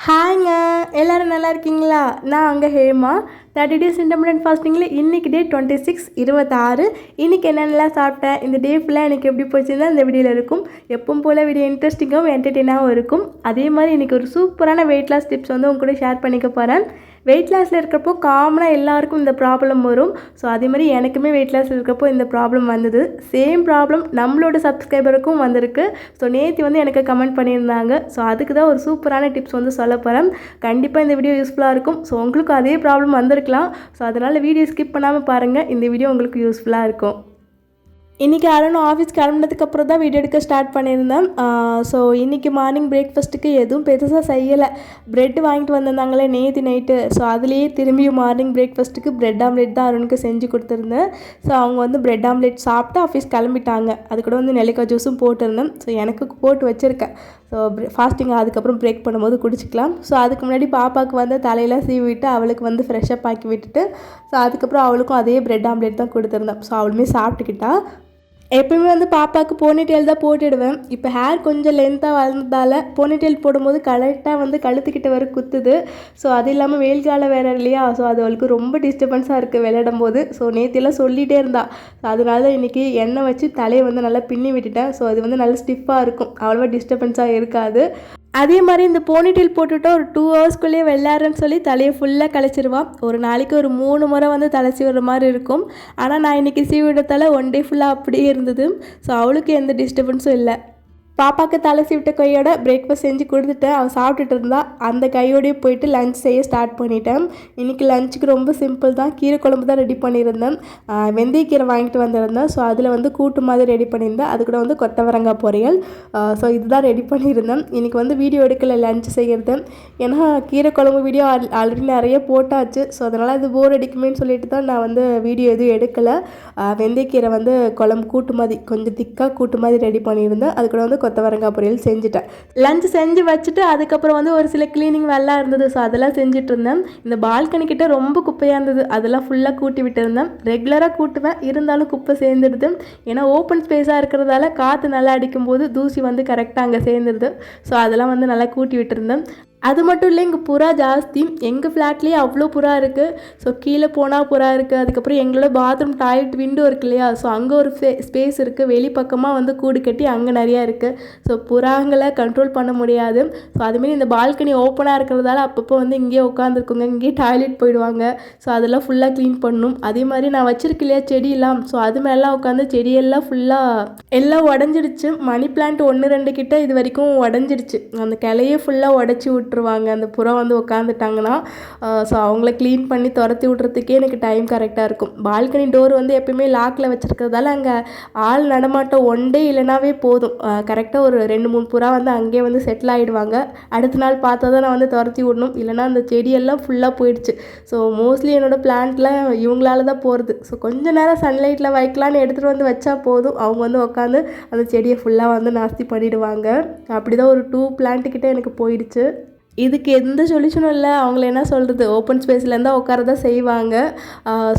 ஹாய்ங்க. எல்லாரும் நல்லா இருக்கீங்களா? நான் அங்கே ஹேமா. 30 டேஸ் இன்டர்மிட்டன்ட் ஃபாஸ்டிங்கில் இன்றைக்கி டே 26 இன்றைக்கி என்னென்னலாம் சாப்பிட்டேன், இந்த டே ஃபுல்லாக எனக்கு எப்படி போச்சுன்னா இந்த வீடியோவில் இருக்கும். எப்பவும் போல் வீடியோ இன்ட்ரெஸ்டிங்காகவும் என்டர்டெயினாகவும் இருக்கும். அதே மாதிரி இன்றைக்கி ஒரு சூப்பரான வெயிட் லாஸ் டிப்ஸ் வந்து உங்க கூட ஷேர் பண்ணிக்க போகிறேன். வெயிட் லாஸில் இருக்கிறப்போ காமனாக எல்லாருக்கும் இந்த ப்ராப்ளம் வரும். ஸோ அதே மாதிரி எனக்குமே வெயிட் லாஸில் இருக்கிறப்போ இந்த ப்ராப்ளம் வந்தது. சேம் ப்ராப்ளம் நம்மளோட சப்ஸ்கிரைபருக்கும் வந்திருக்கு. ஸோ நேற்று வந்து எனக்கு கமெண்ட் பண்ணியிருந்தாங்க. ஸோ அதுக்கு தான் ஒரு சூப்பரான டிப்ஸ் வந்து சொல்ல போகிறேன். கண்டிப்பாக இந்த வீடியோ யூஸ்ஃபுல்லாக இருக்கும். ஸோ உங்களுக்கு அதே ப்ராப்ளம் வந்திருக்கலாம். ஸோ அதனால் வீடியோ ஸ்கிப் பண்ணாமல் பாருங்கள். இந்த வீடியோ உங்களுக்கு யூஸ்ஃபுல்லாக இருக்கும். இன்றைக்கி அருண் ஆஃபீஸ் கிளம்புனதுக்கப்புறம் தான் வீடியோ எடுக்க ஸ்டார்ட் பண்ணியிருந்தேன். ஸோ இன்றைக்கி மார்னிங் பிரேக்ஃபாஸ்ட்டுக்கு எதுவும் பெருசாக செய்யலை. ப்ரெட் வாங்கிட்டு வந்திருந்தாங்களே நேற்று நைட்டு. ஸோ அதுலேயே திரும்பியும் மார்னிங் பிரேக்ஃபாஸ்ட்டுக்கு ப்ரெட் ஆம்லேட் தான் அருணுக்கு செஞ்சு கொடுத்துருந்தேன். ஸோ அவங்க வந்து ப்ரெட் ஆம்லேட் சாப்பிட்டு ஆஃபீஸ் கிளம்பிட்டாங்க. அது கூட வந்து நெல்லிக்காய் ஜூஸும் போட்டிருந்தேன். ஸோ எனக்கு போட்டு வச்சுருக்கேன். ஸோ ஃபாஸ்டிங் அதுக்கப்புறம் பிரேக் பண்ணும்போது குடிச்சிக்கலாம். ஸோ அதுக்கு முன்னாடி பாப்பாவுக்கு வந்து தலையெல்லாம் சீவி விட்டு அவளுக்கு வந்து ஃப்ரெஷ்ஷப் ஆக்கி விட்டுட்டு ஸோ அதுக்கப்புறம் அவளுக்கும் அதே ப்ரெட் ஆம்லேட் தான் கொடுத்துருந்தேன். ஸோ அவளுமே சாப்பிட்டுக்கிட்டா. எப்பயுமே வந்து பாப்பாவுக்கு போனிடெயில் தான் போட்டுடுவேன். இப்போ ஹேர் கொஞ்சம் லென்த்தாக வளர்ந்ததால் போனிடெயில் போடும்போது கரெக்டாக வந்து கழுத்துக்கிட்ட வர குத்துது. ஸோ அது இல்லாமல் வெயில் காலம் வேறு இல்லையா? ஸோ அது அவளுக்கு ரொம்ப டிஸ்டர்பன்ஸாக இருக்குது விளையாடும் போது. ஸோ நேற்றெல்லாம் சொல்லிகிட்டே இருந்தா. ஸோ அதனால தான் இன்றைக்கி எண்ணெய் வச்சு தலையை வந்து நல்லா பின்னி விட்டுட்டேன். ஸோ அது வந்து நல்லா ஸ்டிஃபாக இருக்கும், அவ்வளோவா டிஸ்டர்பன்ஸாக இருக்காது. அதே மாதிரி இந்த போனிடெயில் போட்டுவிட்டா ஒரு 2 ஹவர்ஸ்க்குள்ளேயே வெள்ளாடுறேன்னு சொல்லி தலையை ஃபுல்லாக கலைச்சிருவான். ஒரு நாளைக்கு ஒரு 3 முறை வந்து தலை சீவுற மாதிரி இருக்கும். ஆனால் நான் இன்றைக்கி சீவிடத்தால் 1 டே ஃபுல்லாக அப்படியே இருந்தது. ஸோ அவளுக்கு எந்த டிஸ்டர்பன்ஸும் இல்லை. பாப்பாவுக்கு தலை சீவிட்ட கையோட பிரேக்ஃபாஸ்ட் செஞ்சு கொடுத்துட்டேன். அவள் சாப்பிட்டுட்டு இருந்தா. அந்த கையோடையே போயிட்டு லஞ்ச் செய்ய ஸ்டார்ட் பண்ணிட்டேன். இன்றைக்கி லஞ்சுக்கு ரொம்ப சிம்பிள் தான். கீரை குழம்பு தான் ரெடி பண்ணியிருந்தேன். வெந்தயக்கீரை வாங்கிட்டு வந்திருந்தேன். ஸோ அதில் வந்து கூட்டு மாதிரி ரெடி பண்ணியிருந்தேன். அது கூட வந்து கொத்தவரங்காய் பொரியல். ஸோ இதுதான் ரெடி பண்ணியிருந்தேன். இன்றைக்கி வந்து வீடியோ எடுக்கலை லஞ்ச் செய்கிறது. ஏன்னா கீரை குழம்பு வீடியோ ஆல்ரெடி நிறைய போட்டாச்சு. ஸோ அதனால் அது போர் அடிக்குமேன்னு சொல்லிட்டு தான் நான் வந்து வீடியோ எதுவும் எடுக்கலை. வெந்தயக்கீரை வந்து குழம்பு கூட்டு மாதிரி கொஞ்சம் திக்காக கூட்டு மாதிரி ரெடி பண்ணியிருந்தேன். அது கூட வந்து கொத்தவரங்காய் பொரியல் செஞ்சுட்டேன். லஞ்ச் செஞ்சு வச்சுட்டு அதுக்கப்புறம் வந்து ஒரு சில க்ளீனிங் வேலைலாம் இருந்தது. ஸோ அதெல்லாம் செஞ்சுட்டு இருந்தேன். இந்த பால்கனி கிட்ட ரொம்ப குப்பையாக இருந்தது. அதெல்லாம் ஃபுல்லாக கூட்டி விட்டுருந்தேன். ரெகுலராக கூட்டுவேன், இருந்தாலும் குப்பை சேர்ந்துடுது. ஏன்னா ஓப்பன் ஸ்பேஸாக இருக்கிறதால காற்று நல்லா அடிக்கும்போது தூசி வந்து கரெக்டாக அங்கே சேர்ந்துடுது. ஸோ அதெல்லாம் வந்து நல்லா கூட்டி விட்டுருந்தேன். அது மட்டும் இல்லை, இங்கே புறா ஜாஸ்தி. எங்கள் ஃப்ளாட்லேயே அவ்வளோ புறா இருக்குது. ஸோ கீழே போனால் புறா இருக்குது. அதுக்கப்புறம் எங்களோட பாத்ரூம் டாய்லெட் விண்டோ இருக்கு இல்லையா? ஸோ அங்கே ஒரு ஸ்பேஸ் இருக்குது. வெளிப்பக்கமாக வந்து கூடு கட்டி அங்கே நிறையா இருக்குது. ஸோ புறாங்களை கண்ட்ரோல் பண்ண முடியாது. ஸோ அதுமாரி இந்த பால்கனி ஓப்பனாக இருக்கிறதால அப்பப்போ வந்து இங்கேயே உட்காந்துருக்குங்க, இங்கேயே டாய்லெட் போயிடுவாங்க. ஸோ அதெல்லாம் ஃபுல்லாக க்ளீன் பண்ணணும். அதே மாதிரி நான் வச்சுருக்க இல்லையா செடியெல்லாம், ஸோ அது மேலாம் உட்காந்து செடியெல்லாம் ஃபுல்லாக எல்லாம் உடஞ்சிடுச்சு. மணி பிளான்ட் 1-2 கிட்ட இது வரைக்கும் உடஞ்சிடுச்சு. அந்த கிளையே ஃபுல்லாக உடச்சி விட்டுருவாங்க அந்த புறா வந்து உட்காந்துட்டாங்கன்னா. ஸோ அவங்கள க்ளீன் பண்ணி துரத்தி விட்றதுக்கே எனக்கு டைம் கரெக்டாக இருக்கும். பால்கனி டோர் வந்து எப்பயுமே லாக்கில் வச்சுருக்கிறதால அங்கே ஆள் நடமாட்டம் 1 டே இல்லைனாவே போதும். கரெக்டாக ஒரு 2-3 புறா வந்து அங்கேயே வந்து செட்டில் ஆகிடுவாங்க. அடுத்த நாள் பார்த்தா தான் நான் வந்து துரத்தி விடணும். இல்லைனா அந்த செடியெல்லாம் ஃபுல்லாக போயிடுச்சு. ஸோ மோஸ்ட்லி என்னோடய பிளான்ட்லாம் இவங்களால தான் போகிறது. ஸோ கொஞ்சம் நேரம் சன்லைட்டில் வைக்கலான்னு எடுத்துகிட்டு வந்து வச்சா போதும், அவங்க வந்து உட்காந்து அந்த செடியை ஃபுல்லாக வந்து நாஸ்தி பண்ணிவிடுவாங்க. அப்படி தான் ஒரு 2 பிளான்ட்டு கிட்டே எனக்கு போயிடுச்சு. இதுக்கு எந்த சொல்யூஷனும் இல்லை. அவங்கள என்ன சொல்கிறது, ஓப்பன் ஸ்பேஸ்லேருந்தா உட்காரதான் செய்வாங்க.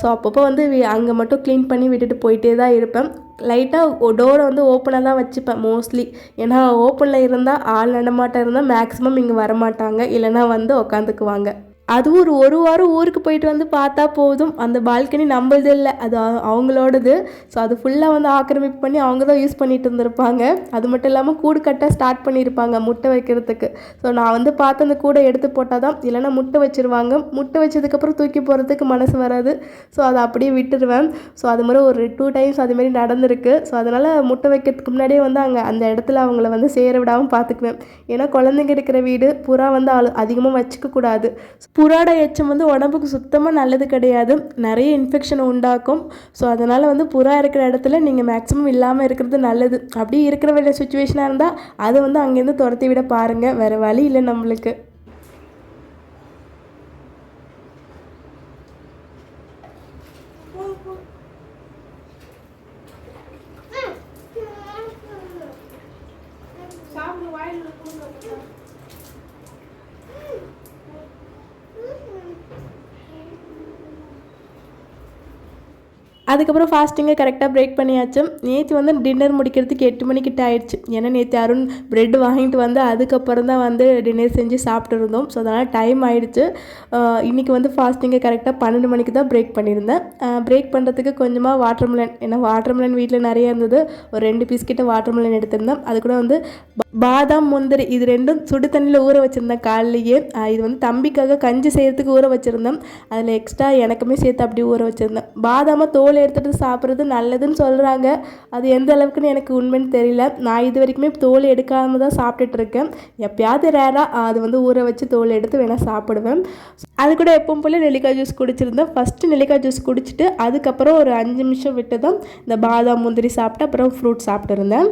ஸோ அப்பப்போ வந்து அங்கே மட்டும் க்ளீன் பண்ணி விட்டுட்டு போயிட்டே தான் இருப்பேன். லைட்டாக டோரை வந்து ஓப்பனாக தான் வச்சுப்பேன் மோஸ்ட்லி. ஏன்னா ஓப்பனில் இருந்தால் ஆள் நடமாட்டம் இருந்தால் மேக்ஸிமம் இங்கே வரமாட்டாங்க, இல்லைனா வந்து உட்காந்துக்குவாங்க. அதுவும் ஒரு வாரம் ஊருக்கு போயிட்டு வந்து பார்த்தா போதும், அந்த பால்கனி நம்மளது இல்லை, அது அவங்களோடது. ஸோ அது ஃபுல்லாக வந்து ஆக்கிரமிப்பு பண்ணி அவங்க தான் யூஸ் பண்ணிட்டு இருந்திருப்பாங்க. அது மட்டும் இல்லாமல் கூடு கட்ட ஸ்டார்ட் பண்ணியிருப்பாங்க முட்டை வைக்கிறதுக்கு. ஸோ நான் வந்து பார்த்து அந்த கூடை எடுத்து போட்டால் தான், இல்லைனா முட்டை வச்சுருவாங்க. முட்டை வச்சதுக்கப்புறம் தூக்கி போகிறதுக்கு மனசு வராது. ஸோ அதை அப்படியே விட்டுடுவேன். ஸோ அது மாதிரி ஒரு 2 டைம்ஸ் அதுமாரி நடந்திருக்கு. ஸோ அதனால் முட்டை வைக்கிறதுக்கு முன்னாடியே வந்து அந்த இடத்துல அவங்கள வந்து சேர விடாமல் பார்த்துக்குவேன். ஏன்னா குழந்தைங்க இருக்கிற வீடு, புறா வந்து அதிகமாக வச்சுக்கக்கூடாது. புறாட எச்சம் வந்து உடம்புக்கு சுத்தமாக நல்லது கிடையாது, நிறைய இன்ஃபெக்ஷனை உண்டாக்கும். ஸோ அதனால் வந்து புறா இருக்கிற இடத்துல நீங்கள் மேக்ஸிமம் இல்லாமல் இருக்கிறது நல்லது. அப்படி இருக்கிற வேண்டிய சுச்சுவேஷனாக இருந்தால் அதை வந்து அங்கேருந்து துரத்தி விட பாருங்கள். வேறு வழி இல்லை நம்மளுக்கு. அதுக்கப்புறம் ஃபாஸ்டிங்கை கரெக்டாக பிரேக் பண்ணியாச்சு. நேற்று வந்து டின்னர் முடிக்கிறதுக்கு 8 மணிக்கிட்ட ஆயிடுச்சு. ஏன்னா நேற்று அருண் ப்ரெட் வாங்கிட்டு வந்து அதுக்கப்புறம் தான் வந்து டின்னர் செஞ்சு சாப்பிட்டுருந்தோம். ஸோ அதனால் டைம் ஆகிடுச்சு. இன்றைக்கி வந்து ஃபாஸ்டிங்கை கரெக்டாக 12 மணிக்கு தான் பிரேக் பண்ணியிருந்தேன். பிரேக் பண்ணுறதுக்கு கொஞ்சமாக வாட்டர்மெலன், ஏன்னா வாட்டர்மெலன் வீட்டில் நிறைய இருந்தது. ஒரு 2 பீஸ் கிட்ட வாட்டர்மெலன் எடுத்திருந்தேன். அது கூட வந்து பாதாம் முந்திரி இது ரெண்டும் சுடு தண்ணியில் ஊற வச்சுருந்தேன் காலையிலேயே. இது வந்து தம்பிக்காக கஞ்சி செய்கிறதுக்கு ஊற வச்சுருந்தேன். அதில் எக்ஸ்ட்ரா எனக்குமே சேர்த்து அப்படியே ஊற வச்சுருந்தேன். பாதாமை தோல் எடுத்துகிட்டு சாப்பிட்றது நல்லதுன்னு சொல்கிறாங்க. அது எந்த அளவுக்குன்னு எனக்கு உண்மைன்னு தெரியல. நான் இது வரைக்குமே தோல் எடுக்காமல் தான் சாப்பிட்டுட்ருக்கேன். எப்பயாவது ரேராக அது வந்து ஊற வச்சு தோல் எடுத்து வேணால் சாப்பிடுவேன். அது கூட எப்பவும் போல் நெல்லிக்காய் ஜூஸ் குடிச்சிருந்தேன். ஃபஸ்ட்டு நெல்லிக்காய் ஜூஸ் குடிச்சிட்டு அதுக்கப்புறம் ஒரு 5 நிமிஷம் விட்டு தான் இந்த பாதாம் முந்திரி சாப்பிட்டு அப்புறம் ஃப்ரூட் சாப்பிட்டுருந்தேன்.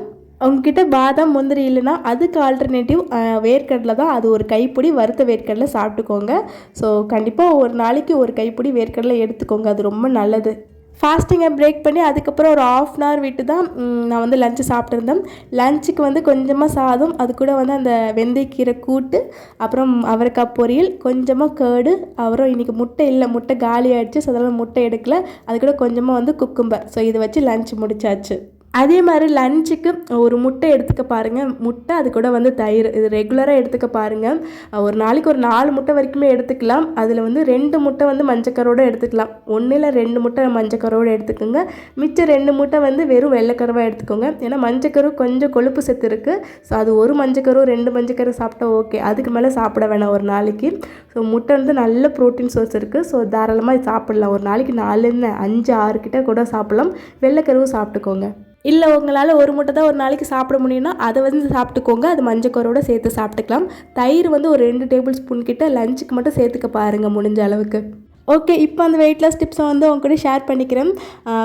உங்ககிட்ட பாதாம் முந்திரி இல்லைன்னா அதுக்கு ஆல்டர்னேட்டிவ் வேர்க்கடலை தான். அது ஒரு கைப்பிடி வறுத்த வேர்க்கடலை சாப்பிட்டுக்கோங்க. ஸோ கண்டிப்பாக ஒரு நாளைக்கு ஒரு கைப்பிடி வேர்க்கடலை எடுத்துக்கோங்க. அது ரொம்ப நல்லது. ஃபாஸ்டிங்கை பிரேக் பண்ணி அதுக்கப்புறம் ஒரு 1/2 hour விட்டு தான் நான் வந்து லஞ்சு சாப்பிட்ருந்தேன். லஞ்சுக்கு வந்து கொஞ்சமாக சாதம், அது கூட வந்து அந்த வெந்தயக்கீரை கூட்டு, அப்புறம் அவரைக்காய் பொரியல், கொஞ்சமாக கேர்டு, அப்புறம் இன்றைக்கி முட்டை இல்லை, முட்டை காலி ஆகிடுச்சு. ஸோ அதனால் முட்டை எடுக்கல. அது கூட கொஞ்சமாக வந்து குக்கும்பர். ஸோ இதை வச்சு லஞ்ச் முடிச்சாச்சு. அதே மாதிரி லஞ்சுக்கு ஒரு முட்டை எடுத்துக்க பாருங்கள். முட்டை அது கூட வந்து தயிர் இது ரெகுலராக எடுத்துக்க பாருங்கள். ஒரு நாளைக்கு ஒரு 4 முட்டை வரைக்குமே எடுத்துக்கலாம். அதில் வந்து 2 முட்டை வந்து மஞ்சக்கரோடு எடுத்துக்கலாம். 1 இல்லை 2 முட்டை மஞ்சக்கரோடு எடுத்துக்கோங்க. மிச்சம் 2 முட்டை வந்து வெறும் வெள்ளைக்கருவாக எடுத்துக்கோங்க. ஏன்னா மஞ்சக்கரு கொஞ்சம் கொழுப்பு சத்து இருக்குது. ஸோ அது ஒரு மஞ்சக்கரு 2 மஞ்சக்கரு சாப்பிட்டா ஓகே. அதுக்கு மேலே சாப்பிட வேணாம் ஒரு நாளைக்கு. ஸோ முட்டை வந்து நல்ல ப்ரோட்டீன் சோர்ஸ் இருக்குது. ஸோ தாராளமாக சாப்பிடலாம். ஒரு நாளைக்கு 4 5 6 கிட்ட கூட சாப்பிடலாம். வெள்ளைக்கருவும் சாப்பிட்டுக்கோங்க. இல்லை உங்களால் ஒரு முட்டை தான் ஒரு நாளைக்கு சாப்பிட முடியும்னா அதை வந்து சாப்பிட்டுக்கோங்க. அது மஞ்சக்கரோடு சேர்த்து சாப்பிட்டுக்கலாம். தயிர் வந்து ஒரு 2 டேபிள் ஸ்பூன் கிட்ட லஞ்சுக்கு மட்டும் சேர்த்துக்க பாருங்கள் முடிஞ்ச அளவுக்கு. ஓகே, இப்போ அந்த வெயிட் லாஸ் டிப்ஸை வந்து உங்க கூட ஷேர் பண்ணிக்கிறேன்.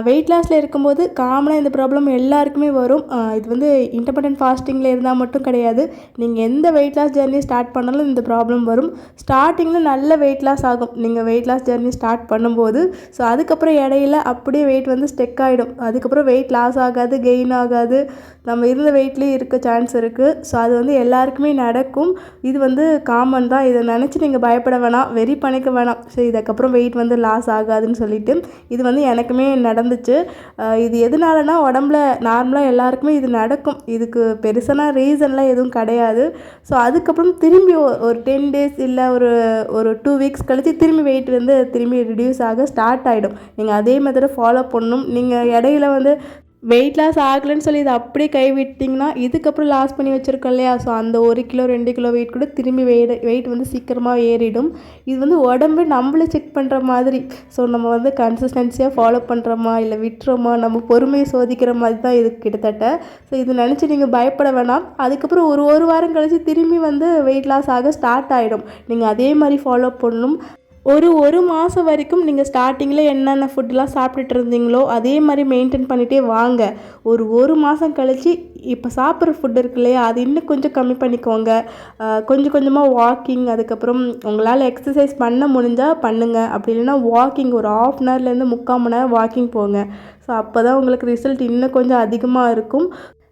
வெயிட் லாஸில் இருக்கும்போது காமனாக இந்த ப்ராப்ளம் எல்லாருக்குமே வரும். இது வந்து இன்டர்மிட்டன்ட் ஃபாஸ்டிங்கில் இருந்தால் மட்டும் கிடையாது. நீங்கள் எந்த வெயிட் லாஸ் ஜர்னி ஸ்டார்ட் பண்ணாலும் இந்த ப்ராப்ளம் வரும். ஸ்டார்டிங்கில் நல்ல வெயிட் லாஸ் ஆகும் நீங்கள் வெயிட் லாஸ் ஜர்னி ஸ்டார்ட் பண்ணும்போது. ஸோ அதுக்கப்புறம் இடையில அப்படியே வெயிட் வந்து ஸ்டெக் ஆகிடும். அதுக்கப்புறம் வெயிட் லாஸ் ஆகாது, கெயின் ஆகாது, நம்ம இருந்த வெயிட்லேயே இருக்க சான்ஸ் இருக்குது. ஸோ அது வந்து எல்லாருக்குமே நடக்கும். இது வந்து காமன் தான். இதை நினச்சி நீங்கள் பயப்பட வேணாம், வெறி பண்ணிக்க வேணாம். ஸோ இதுக்கப்புறம் வெயிட் வந்து லாஸ் ஆகாதுன்னு சொல்லிட்டு இது வந்து எனக்குமே நடந்துச்சு. இது எதனாலனா உடம்புல நார்மலாக எல்லாருக்குமே இது நடக்கும். இதுக்கு பெருசான ரீசன்லாம் எதுவும் கிடையாது. ஸோ அதுக்கப்புறம் திரும்பி ஒரு 10 days இல்லை ஒரு 2 weeks கழித்து திரும்பி வெயிட் வந்து திரும்பி ரிடியூஸ் ஆக ஸ்டார்ட் ஆகிடும். நீங்கள் அதே மெத்தடை ஃபாலோ பண்ணணும். நீங்கள் இடையில வந்து வெயிட் லாஸ் ஆகலைன்னு சொல்லி இதை அப்படியே கைவிட்டிங்கன்னா இதுக்கப்புறம் லாஸ் பண்ணி வச்சுருக்கோம் இல்லையா, ஸோ அந்த 1 கிலோ 2 கிலோ வெயிட் கூட திரும்பி வெயிட் வந்து சீக்கிரமாக ஏறிடும். இது வந்து உடம்பு நம்மளே செக் பண்ணுற மாதிரி. ஸோ நம்ம வந்து கன்சிஸ்டன்சியாக ஃபாலோ பண்ணுறோமா இல்லை விட்டுறோமா, நம்ம பொறுமையை சோதிக்கிற மாதிரி தான் இது கிட்டத்தட்ட. ஸோ இது நினச்சி நீங்கள் பயப்பட வேணாம். அதுக்கப்புறம் ஒரு வாரம் கழித்து திரும்பி வந்து வெயிட் லாஸ் ஆக ஸ்டார்ட் ஆகிடும். நீங்கள் அதே மாதிரி ஃபாலோ பண்ணணும். ஒரு மாதம் வரைக்கும் நீங்கள் ஸ்டார்டிங்கில் என்னென்ன ஃபுட்டெலாம் சாப்பிட்டுட்டு இருந்தீங்களோ அதே மாதிரி மெயின்டைன் பண்ணிகிட்டே வாங்க. ஒரு மாதம் கழித்து இப்போ சாப்பிட்ற ஃபுட் இருக்கு இல்லையா, அது இன்னும் கொஞ்சம் கம்மி பண்ணிக்கோங்க. கொஞ்சம் கொஞ்சமாக வாக்கிங், அதுக்கப்புறம் உங்களால் எக்ஸசைஸ் பண்ண முடிஞ்சால் பண்ணுங்கள். அப்படி இல்லைன்னா வாக்கிங் ஒரு 1/2 hourலேருந்து 3/4 மணி நேரம் வாக்கிங் போங்க. ஸோ அப்போ தான் உங்களுக்கு ரிசல்ட் இன்னும் கொஞ்சம் அதிகமாக இருக்கும்.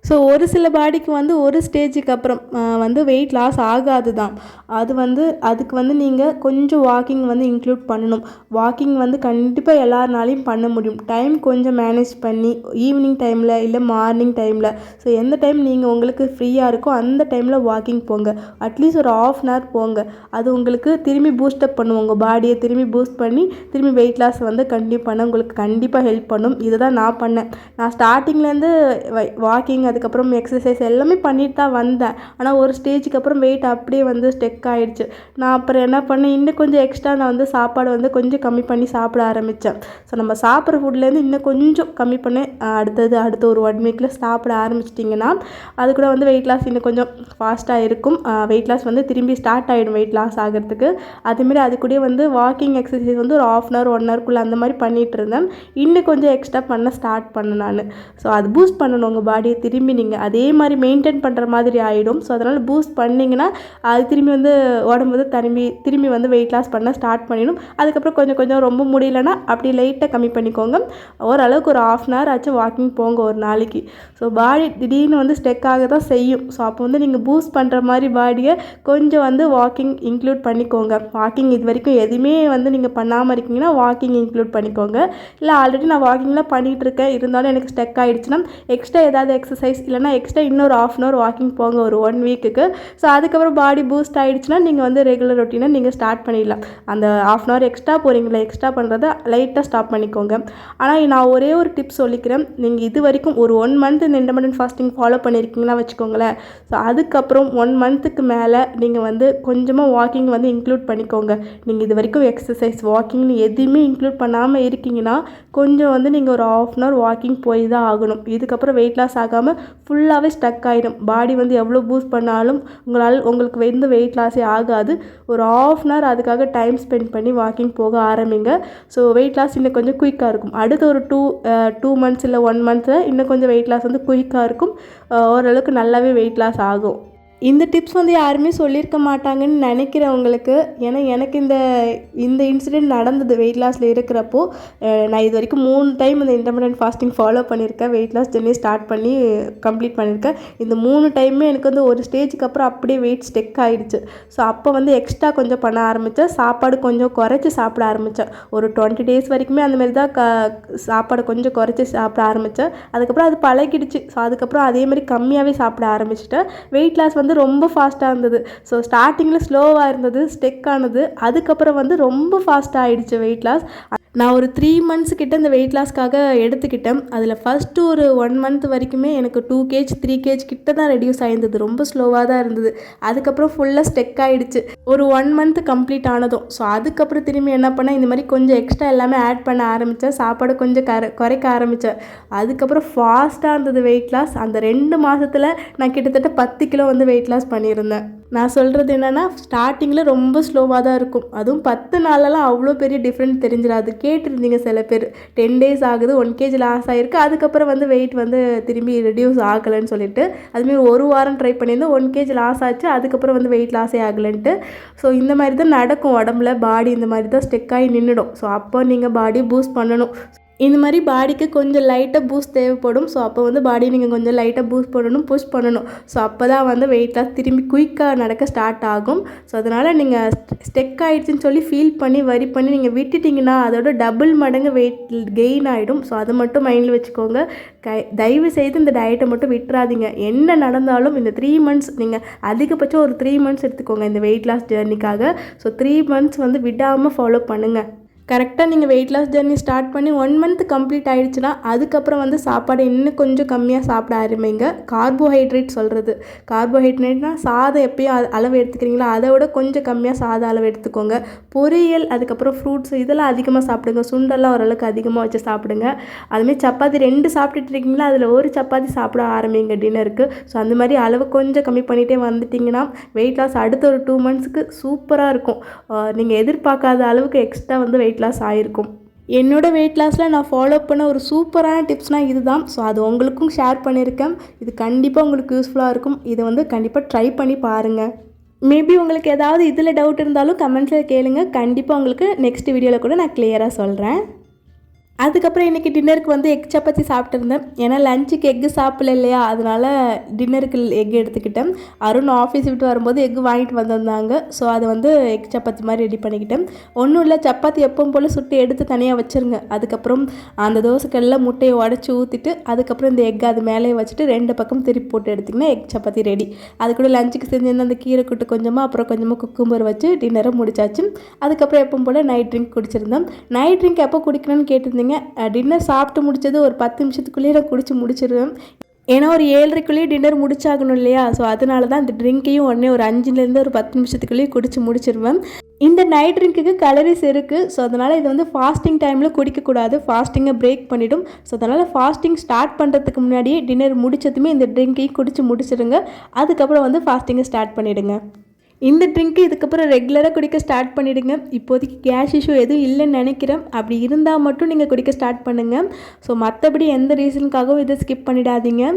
ஸோ ஒரு சில பாடிக்கு வந்து ஒரு ஸ்டேஜுக்கு அப்புறம் வந்து வெயிட் லாஸ் ஆகாது தான். அதுக்கு வந்து நீங்கள் கொஞ்சம் வாக்கிங் வந்து இன்க்ளூட் பண்ணணும். வாக்கிங் வந்து கண்டிப்பாக எல்லாருனாலையும் பண்ண முடியும். டைம் கொஞ்சம் மேனேஜ் பண்ணி ஈவினிங் டைமில் இல்லை மார்னிங் டைமில், ஸோ எந்த டைம் நீங்கள் உங்களுக்கு ஃப்ரீயாக இருக்கோ அந்த டைமில் வாக்கிங் போங்க. அட்லீஸ்ட் ஒரு 1/2 hour போங்க. அது உங்களுக்கு திரும்பி பூஸ்டப் பண்ணும். உங்கள் பாடியை திரும்பி பூஸ்ட் பண்ணி திரும்பி வெயிட் லாஸ் வந்து கண்டிப்பாக பண்ண உங்களுக்கு கண்டிப்பாக ஹெல்ப் பண்ணும். இதை தான் நான் பண்ணேன். நான் ஸ்டார்டிங்லேருந்து வாக்கிங் அதுக்கப்புறம் எக்ஸசைஸ் எல்லாமே பண்ணிட்டு தான் வந்தேன். ஆனால் ஒரு ஸ்டேஜுக்கு அப்புறம் வெயிட் அப்படியே வந்து ஸ்டெக் ஆகிடுச்சு. நான் அப்புறம் என்ன பண்ணேன், இன்னும் கொஞ்சம் எக்ஸ்ட்ரா நான் வந்து சாப்பாடு வந்து கொஞ்சம் கம்மி பண்ணி சாப்பிட ஆரம்பித்தேன். ஸோ நம்ம சாப்பிட்ற ஃபுட்லேருந்து இன்னும் கொஞ்சம் கம்மி பண்ணி அடுத்த ஒரு 1 weekல சாப்பிட ஆரம்பிச்சிட்டிங்கன்னா அது கூட வந்து வெயிட் லாஸ் இன்னும் கொஞ்சம் ஃபாஸ்ட்டாக இருக்கும். வெயிட் லாஸ் வந்து திரும்பி ஸ்டார்ட் ஆகிடும் வெயிட் லாஸ் ஆகிறதுக்கு. அதுமாரி அது கூட வந்து வாக்கிங் எக்ஸசைஸ் வந்து ஒரு 1/2 hour 1 hourக்குள்ளே அந்த மாதிரி பண்ணிகிட்டு இருந்தேன். இன்னும் கொஞ்சம் எக்ஸ்ட்ரா பண்ண ஸ்டார்ட் பண்ணேன் நான். ஸோ அது பூஸ்ட் பண்ணணும் உங்கள் பாடியை திரும்பி திரும்பி நீங்கள் அதே மாதிரி மெயின்டைன் பண்ணுற மாதிரி ஆகிடும். ஸோ அதனால் பூஸ்ட் பண்ணிங்கன்னா அது திரும்பி வந்து உடம்பு வந்து திரும்பி வந்து வெயிட் லாஸ் பண்ண ஸ்டார்ட் பண்ணிடும். அதுக்கப்புறம் கொஞ்சம் கொஞ்சம் ரொம்ப முடியலன்னா அப்படி லைட்டாக கம்மி பண்ணிக்கோங்க. ஓரளவுக்கு ஒரு 1/2 hour ஆச்சும் வாக்கிங் போங்க ஒரு நாளைக்கு. ஸோ பாடி திடீர்னு வந்து ஸ்டெக் ஆக தான் செய்யும். ஸோ அப்போ வந்து நீங்கள் பூஸ்ட் பண்ணுற மாதிரி பாடியை கொஞ்சம் வந்து வாக்கிங் இன்க்ளூட் பண்ணிக்கோங்க. வாக்கிங் இது வரைக்கும் எதுவுமே வந்து நீங்கள் பண்ணாமல் இருக்கீங்கன்னா வாக்கிங் இன்க்ளூட் பண்ணிக்கோங்க. இல்லை ஆல்ரெடி நான் வாக்கிங்லாம் பண்ணிகிட்டு இருக்கேன், இருந்தாலும் எனக்கு ஸ்டெக் ஆகிடுச்சுன்னா எக்ஸ்ட்ரா ஏதாவது எக்ஸசைஸ் இல்லைனா எக்ஸ்ட்ரா இன்னொரு 1/2 hour வாக்கிங் போங்க ஒரு 1 weekக்கு. ஸோ அதுக்கப்புறம் பாடி பூஸ்ட் ஆகிடுச்சுன்னா நீங்கள் வந்து ரெகுலர் ரொட்டீனை நீங்கள் ஸ்டார்ட் பண்ணிடலாம். அந்த 1/2 hour எக்ஸ்ட்ரா போகிறீங்களா, எக்ஸ்ட்ரா பண்ணுறத லைட்டாக ஸ்டாப் பண்ணிக்கோங்க. ஆனால் நான் ஒரே ஒரு டிப்ஸ் சொல்லிக்கிறேன். நீங்கள் இது வரைக்கும் ஒரு 1 month இந்த இன்டர்மிட்டன்ட் ஃபாஸ்டிங் ஃபாலோ பண்ணியிருக்கீங்கன்னா வச்சுக்கோங்களேன். ஸோ அதுக்கப்புறம் 1 monthக்கு மேலே நீங்கள் வந்து கொஞ்சமாக வாக்கிங் வந்து இன்க்ளூட் பண்ணிக்கோங்க. நீங்கள் இது வரைக்கும் எக்ஸசைஸ் வாக்கிங்னு எதுவுமே இன்க்ளூட் பண்ணாமல் இருக்கீங்கன்னா கொஞ்சம் வந்து நீங்கள் ஒரு 1/2 hour வாக்கிங் போய் தான் ஆகணும். இதுக்கப்புறம் வெயிட் லாஸ் ஆகாமல் ஃபுல்லாகவே ஸ்டக் ஆகிடும். பாடி வந்து எவ்வளோ பூஸ்ட் பண்ணாலும் உங்களுக்கு வந்து வெயிட் லாஸே ஆகாது. ஒரு 1/2 hour அதுக்காக டைம் ஸ்பெண்ட் பண்ணி வாக்கிங் போக ஆரம்பிங்க. ஸோ வெயிட் லாஸ் இன்னும் கொஞ்சம் குயிக்காக இருக்கும். அடுத்த ஒரு 2 months இல்லை 1 month இன்னும் கொஞ்சம் வெயிட் லாஸ் வந்து குயிக்காக இருக்கும். ஓரளவுக்கு நல்லாவே வெயிட் லாஸ் ஆகும். இந்த டிப்ஸ் வந்து யாருமே சொல்லியிருக்க மாட்டாங்கன்னு நினைக்கிறவங்களுக்கு. ஏன்னா எனக்கு இந்த இன்சிடெண்ட் நடந்தது வெயிட் லாஸில் இருக்கிறப்போ. நான் இது வரைக்கும் 3 time இந்த இன்டர்மிட்டன்ட் ஃபாஸ்டிங் ஃபாலோ பண்ணியிருக்கேன். வெயிட் லாஸ் ஜெர்னி ஸ்டார்ட் பண்ணி கம்ப்ளீட் பண்ணியிருக்கேன். இந்த 3 timeமே எனக்கு வந்து ஒரு ஸ்டேஜுக்கு அப்புறம் அப்படியே வெயிட் ஸ்டெக் ஆகிடுச்சு. ஸோ அப்போ வந்து எக்ஸ்ட்ரா கொஞ்சம் பண்ண ஆரம்பித்தேன். சாப்பாடு கொஞ்சம் குறைச்சி சாப்பிட ஆரம்பித்தேன். ஒரு 20 days வரைக்குமே அந்தமாரி தான் சாப்பாடு கொஞ்சம் குறைச்சி சாப்பிட ஆரம்பித்தேன். அதுக்கப்புறம் அது பழகிடுச்சு. ஸோ அதுக்கப்புறம் அதேமாதிரி கம்மியாகவே சாப்பிட ஆரம்பிச்சிட்டேன். வெயிட் லாஸ் வந்து ரொம்ப ஃபாஸ்ட்டாக இருந்தது. ஸோ ஸ்டார்டிங்கில் ஸ்லோவாக இருந்தது, ஸ்டெக் ஆனது. அதுக்கப்புறம் வந்து ரொம்ப ஃபாஸ்ட்டாக ஆகிடுச்சு வெயிட் லாஸ். நான் ஒரு 3 months கிட்ட இந்த வெயிட் லாஸ்க்காக எடுத்துக்கிட்டேன். அதில் ஃபஸ்ட்டு ஒரு 1 month வரைக்குமே எனக்கு 2 kg 3 kg கிட்ட தான் ரெடியூஸ் ஆகிருந்தது. ரொம்ப ஸ்லோவாக தான் இருந்தது. அதுக்கப்புறம் ஃபுல்லாக ஸ்டெக் ஆகிடுச்சு ஒரு 1 month கம்ப்ளீட் ஆனதும். ஸோ அதுக்கப்புறம் திரும்பி என்ன பண்ணேன், இந்த மாதிரி கொஞ்சம் எக்ஸ்ட்ரா எல்லாமே ஆட் பண்ண ஆரம்பித்தேன். சாப்பாடு கொஞ்சம் குறைக்க ஆரம்பித்தேன். அதுக்கப்புறம் ஃபாஸ்ட்டாக இருந்தது வெயிட் லாஸ். அந்த 2 மாதத்தில் நான் கிட்டத்தட்ட 10 kg வந்து வெயிட் லாஸ் பண்ணியிருந்தேன். நான் சொல்கிறது என்னென்னா, ஸ்டார்டிங்கில் ரொம்ப ஸ்லோவாக தான் இருக்கும். அதுவும் 10 நாளெல்லாம் அவ்வளோ பெரிய டிஃப்ரெண்ட் தெரிஞ்சிடாது. கேட்டிருந்தீங்க சில பேர் 10 days ஆகுது 1 kg லாஸ் ஆகிருக்கு, அதுக்கப்புறம் வந்து வெயிட் வந்து திரும்பி ரெடியூஸ் ஆகலைன்னு சொல்லிட்டு. அதுமாரி ஒரு வாரம் ட்ரை பண்ணியிருந்தேன், 1 kg லாஸ் ஆச்சு, அதுக்கப்புறம் வந்து வெயிட் லாஸே ஆகலைன்ட்டு. ஸோ இந்த மாதிரி தான் நடக்கும் உடம்புல. பாடி இந்த மாதிரி தான் ஸ்டெக் ஆகி நின்றுடும். ஸோ அப்போ நீங்கள் பாடி பூஸ்ட் பண்ணணும். இந்த மாதிரி பாடிக்கு கொஞ்சம் லைட்டாக பூஸ்ட் தேவைப்படும். ஸோ அப்போ வந்து பாடி நீங்கள் கொஞ்சம் லைட்டாக பூஸ்ட் பண்ணணும், புஷ் பண்ணணும். ஸோ அப்போ தான் வந்து வெயிட் லாஸ் திரும்பி குயிக்காக நடக்க ஸ்டார்ட் ஆகும். ஸோ அதனால் நீங்கள் ஸ்டெக் ஆகிடுச்சின்னு சொல்லி ஃபீல் பண்ணி வரி பண்ணி நீங்கள் விட்டுட்டிங்கன்னா அதோட டபுள் மடங்கு வெயிட் கெயின் ஆகிடும். ஸோ அதை மட்டும் மைண்டில் வச்சுக்கோங்க. தயவு செய்து இந்த டயட்டை மட்டும் விட்டுறாதீங்க. என்ன நடந்தாலும் இந்த 3 months நீங்கள் அதிகபட்சம் ஒரு 3 months எடுத்துக்கோங்க இந்த வெயிட் லாஸ் ஜேர்னிக்காக. ஸோ 3 months வந்து விடாமல் ஃபாலோ பண்ணுங்கள். கரெக்டாக நீங்கள் வெயிட் லாஸ் ஜர்னி ஸ்டார்ட் பண்ணி 1 month கம்ப்ளீட் ஆகிடுச்சுன்னா அதுக்கப்புறம் வந்து சாப்பாடு இன்னும் கொஞ்சம் கம்மியாக சாப்பிட ஆரம்பிங்க. கார்போஹைட்ரேட் சொல்கிறது, கார்போஹைட்ரேட்னால் சாதம் எப்பயும் அளவு எடுத்துக்கிறீங்களா அதை விட கொஞ்சம் கம்மியாக சாதம் அளவு எடுத்துக்கோங்க. பொரியல், அதுக்கப்புறம் ஃப்ரூட்ஸ் இதெல்லாம் அதிகமாக சாப்பிடுங்க. சுண்டெல்லாம் ஓரளவுக்கு அதிகமாக வச்சு சாப்பிடுங்க. அதுமாதிரி சப்பாத்தி 2 சாப்பிட்டுட்டு இருக்கீங்களா, அதில் ஒரு சப்பாத்தி சாப்பிட ஆரம்பிங்க டின்னருக்கு. ஸோ அந்த மாதிரி அளவு கொஞ்சம் கம்மி பண்ணிகிட்டே வந்துட்டிங்கன்னா வெயிட் லாஸ் அடுத்த ஒரு 2 monthsக்கு சூப்பராக இருக்கும். நீங்கள் எதிர்பார்க்காத அளவுக்கு எக்ஸ்ட்ரா வந்து வெயிட் லாஸ் ஆகிருக்கும். என்னோடய வெயிட் லாஸில் நான் ஃபாலோ பண்ண ஒரு சூப்பரான டிப்ஸ்னால் இது தான். ஸோ அது உங்களுக்கும் ஷேர் பண்ணியிருக்கேன். இது கண்டிப்பாக உங்களுக்கு யூஸ்ஃபுல்லாக இருக்கும். இதை வந்து கண்டிப்பாக ட்ரை பண்ணி பாருங்கள். மேபி உங்களுக்கு ஏதாவது இதில் டவுட் இருந்தாலும் கமெண்ட்ஸில் கேளுங்க. கண்டிப்பாக உங்களுக்கு நெக்ஸ்ட் வீடியோவில் கூட நான் கிளியராக சொல்கிறேன். அதுக்கப்புறம் இன்றைக்கி டின்னருக்கு வந்து எக் சப்பாத்தி சாப்பிட்டுருந்தேன். ஏன்னா லஞ்சுக்கு எக்கு சாப்பிடல இல்லையா, அதனால் டின்னருக்கு எக் எடுத்துக்கிட்டேன். அருண் ஆஃபீஸ் விட்டு வரும்போது எக்கு வாங்கிட்டு வந்திருந்தாங்க. ஸோ அதை வந்து எக் சப்பாத்தி மாதிரி ரெடி பண்ணிக்கிட்டேன். ஒன்றும் இல்லை, சப்பாத்தி எப்பவும் போல் சுட்டு எடுத்து தனியாக வச்சுருங்க. அதுக்கப்புறம் அந்த தோசைக்கல்லில் முட்டையை உடச்சி ஊற்றிட்டு அதுக்கப்புறம் இந்த எக் அது மேலே வச்சுட்டு 2 பக்கம் திருப்பி போட்டு எடுத்திங்கன்னா எக் சப்பாத்தி ரெடி. அது கூட லஞ்சுக்கு செஞ்சிருந்த அந்த கீரை கூட்டு கொஞ்சமாக அப்புறம் கொஞ்சமாக குக்கும்பர் வச்சு டின்னரை முடிச்சாச்சு. அதுக்கப்புறம் எப்பவும் போல் நைட் ட்ரிங்க் குடிச்சிருந்தேன். நைட் ட்ரிங்க் எப்போ குடிக்கணும்னு கேட்டிருந்தீங்க. டின்னர் சாப்பிட்டு முடிச்சது ஒரு 10 நிமிஷத்துக்குள்ளேயே நான் குடிச்சு முடிச்சிடுவேன். ஏன்னா ஒரு 7:30க்குள்ளேயே டின்னர் முடிச்சாகணும் இல்லையா. ஸோ அதனால தான் இந்த ட்ரிங்க்கையும் உடனே ஒரு 5லேருந்து ஒரு 10 நிமிஷத்துக்குள்ளேயே குடிச்சு முடிச்சிடுவேன். இந்த நைட் ட்ரிங்க்குக்கு கலரிஸ் இருக்குது. ஸோ அதனால் இது வந்து ஃபாஸ்டிங் டைமில் குடிக்கக்கூடாது, ஃபாஸ்டிங்கை பிரேக் பண்ணிவிடும். ஸோ அதனால் ஃபாஸ்டிங் ஸ்டார்ட் பண்ணுறதுக்கு முன்னாடியே டின்னர் முடிச்சதுமே இந்த ட்ரிங்க்கையும் குடிச்சு முடிச்சிடுங்க. அதுக்கப்புறம் வந்து ஃபாஸ்டிங்கை ஸ்டார்ட் பண்ணிவிடுங்க. இந்த ட்ரிங்க்கு இதுக்கப்புறம் ரெகுலராக குடிக்க ஸ்டார்ட் பண்ணிவிடுங்க. இப்போதைக்கு கேஸ் இஷ்யூ எதுவும் இல்லைன்னு நினைக்கிறேன். அப்படி இருந்தால் மட்டும் நீங்கள் குடிக்க ஸ்டார்ட் பண்ணுங்கள். ஸோ மற்றபடி எந்த ரீசனுக்காகவும் இதை ஸ்கிப் பண்ணிடாதீங்க.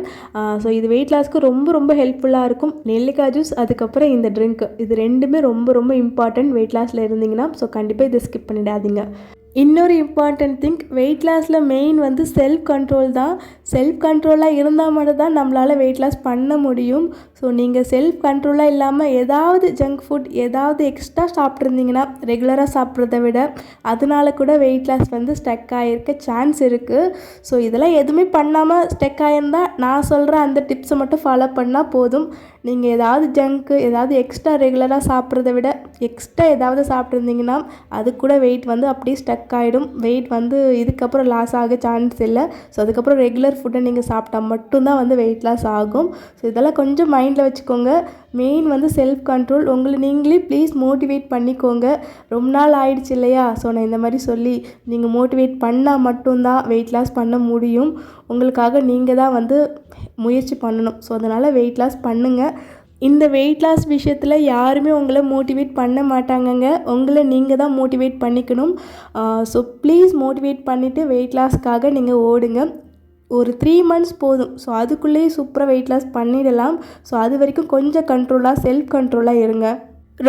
ஸோ இது வெயிட் லாஸ்க்கு ரொம்ப ரொம்ப ஹெல்ப்ஃபுல்லாக இருக்கும். நெல்லிக்காய் ஜூஸ் அதுக்கப்புறம் இந்த ட்ரிங்க்கு இது ரெண்டுமே ரொம்ப ரொம்ப இம்பார்ட்டன்ட் வெயிட் லாஸில் இருந்தீங்கன்னா. ஸோ கண்டிப்பாக இதை ஸ்கிப் பண்ணிடாதீங்க. இன்னொரு இம்பார்ட்டன்ட் திங், வெயிட் லாஸில் மெயின் வந்து செல்ஃப் கண்ட்ரோல் தான். செல்ஃப் கண்ட்ரோலாக இருந்தால் மட்டும் தான் நம்மளால் வெயிட் லாஸ் பண்ண முடியும். ஸோ நீங்கள் செல்ஃப் கண்ட்ரோலாக இல்லாமல் ஏதாவது ஜங்க் ஃபுட் ஏதாவது எக்ஸ்ட்ரா சாப்பிட்ருந்தீங்கன்னா ரெகுலராக சாப்பிட்றத விட அதனால கூட வெயிட் லாஸ் வந்து ஸ்டக் ஆகிருக்க சான்ஸ் இருக்குது. ஸோ இதெல்லாம் எதுவுமே பண்ணாமல் ஸ்டக் ஆகியிருந்தால் நான் சொல்கிற அந்த டிப்ஸை மட்டும் ஃபாலோ பண்ணால் போதும். நீங்கள் ஏதாவது ஜங்க்கு ஏதாவது எக்ஸ்ட்ரா ரெகுலராக சாப்பிட்றத விட எக்ஸ்ட்ரா ஏதாவது சாப்பிட்ருந்தீங்கன்னா அது கூட வெயிட் வந்து அப்படியே ஸ்டக் ஆகிடும். வெயிட் வந்து இதுக்கப்புறம் லாஸ் ஆக சான்ஸ் இல்லை. ஸோ அதுக்கப்புறம் ரெகுலர் ஃபுட்டை நீங்கள் சாப்பிட்டா மட்டும்தான் வந்து வெயிட் லாஸ் ஆகும். ஸோ இதெல்லாம் கொஞ்சம் மைண்டில் வச்சுக்கோங்க. மெயின் வந்து செல்ஃப் கண்ட்ரோல். உங்களை நீங்களே ப்ளீஸ் மோட்டிவேட் பண்ணிக்கோங்க. ரொம்ப நாள் ஆயிடுச்சு இல்லையா? ஸோ நான் இந்த மாதிரி சொல்லி நீங்கள் மோட்டிவேட் பண்ணால் மட்டும்தான் வெயிட் லாஸ் பண்ண முடியும். உங்களுக்காக நீங்கள் தான் வந்து முயற்சி பண்ணணும். ஸோ அதனால் வெயிட் லாஸ் பண்ணுங்கள். இந்த வெயிட் லாஸ் விஷயத்தில் யாருமே உங்களை மோட்டிவேட் பண்ண மாட்டாங்கங்க. உங்களை நீங்கள் தான் மோட்டிவேட் பண்ணிக்கணும். ஸோ ப்ளீஸ் மோட்டிவேட் பண்ணிவிட்டு வெயிட் லாஸ்க்காக நீங்கள் ஓடுங்க. ஒரு 3 months போதும். ஸோ அதுக்குள்ளேயே சூப்பராக வெயிட் லாஸ் பண்ணிடலாம். ஸோ அது வரைக்கும் கொஞ்சம் கண்ட்ரோலாக செல்ஃப் கண்ட்ரோலாக இருங்க.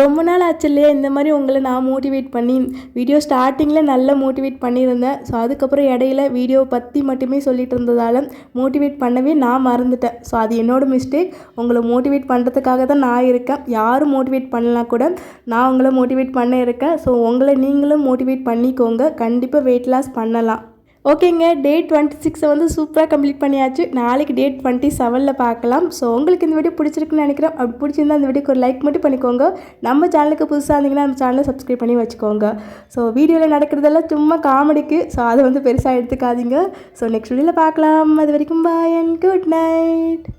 ரொம்ப நாள் ஆச்சு இல்லையா இந்த மாதிரி உங்களை நான் மோட்டிவேட் பண்ணி. வீடியோ ஸ்டார்டிங்கில் நல்லா மோட்டிவேட் பண்ணியிருந்தேன். ஸோ அதுக்கப்புறம் இடையில வீடியோ பற்றி மட்டுமே சொல்லிட்டு இருந்ததால் மோட்டிவேட் பண்ணவே நான் மறந்துட்டேன். ஸோ அது என்னோடய மிஸ்டேக். உங்களை மோட்டிவேட் பண்ணுறதுக்காக தான் நான் இருக்கேன். யாரும் மோட்டிவேட் பண்ணலாம் கூட நான் உங்களை மோட்டிவேட் பண்ண இருக்கேன். ஸோ உங்களை நீங்களும் மோட்டிவேட் பண்ணிக்கோங்க. கண்டிப்பாக வெயிட் லாஸ் பண்ணலாம். ஓகேங்க, டே 26 வந்து சூப்பராக கம்ப்ளீட் பண்ணியாச்சு. நாளைக்கு டே 27 பார்க்கலாம். ஸோ உங்களுக்கு இந்த வீடியோ பிடிச்சிருக்குன்னு நினைக்கிறேன். அப்படி பிடிச்சிருந்தா இந்த வீடியோக்கு ஒரு லைக் மட்டும் பண்ணிக்கோங்க. நம்ம சேனலுக்கு புதுசாக இருந்தீங்கன்னா நம்ம சேனலை சப்ஸ்கிரைப் பண்ணி வச்சுக்கோங்க. ஸோ வீடியோவில் நடக்கிறதெல்லாம் சும்மா காமெடிக்கு. ஸோ அதை வந்து பெருசாக எடுத்துக்காதீங்க. ஸோ நெக்ஸ்ட் வீடியோவில் பார்க்கலாம். அது வரைக்கும் பாய் அண்ட் குட் நைட்.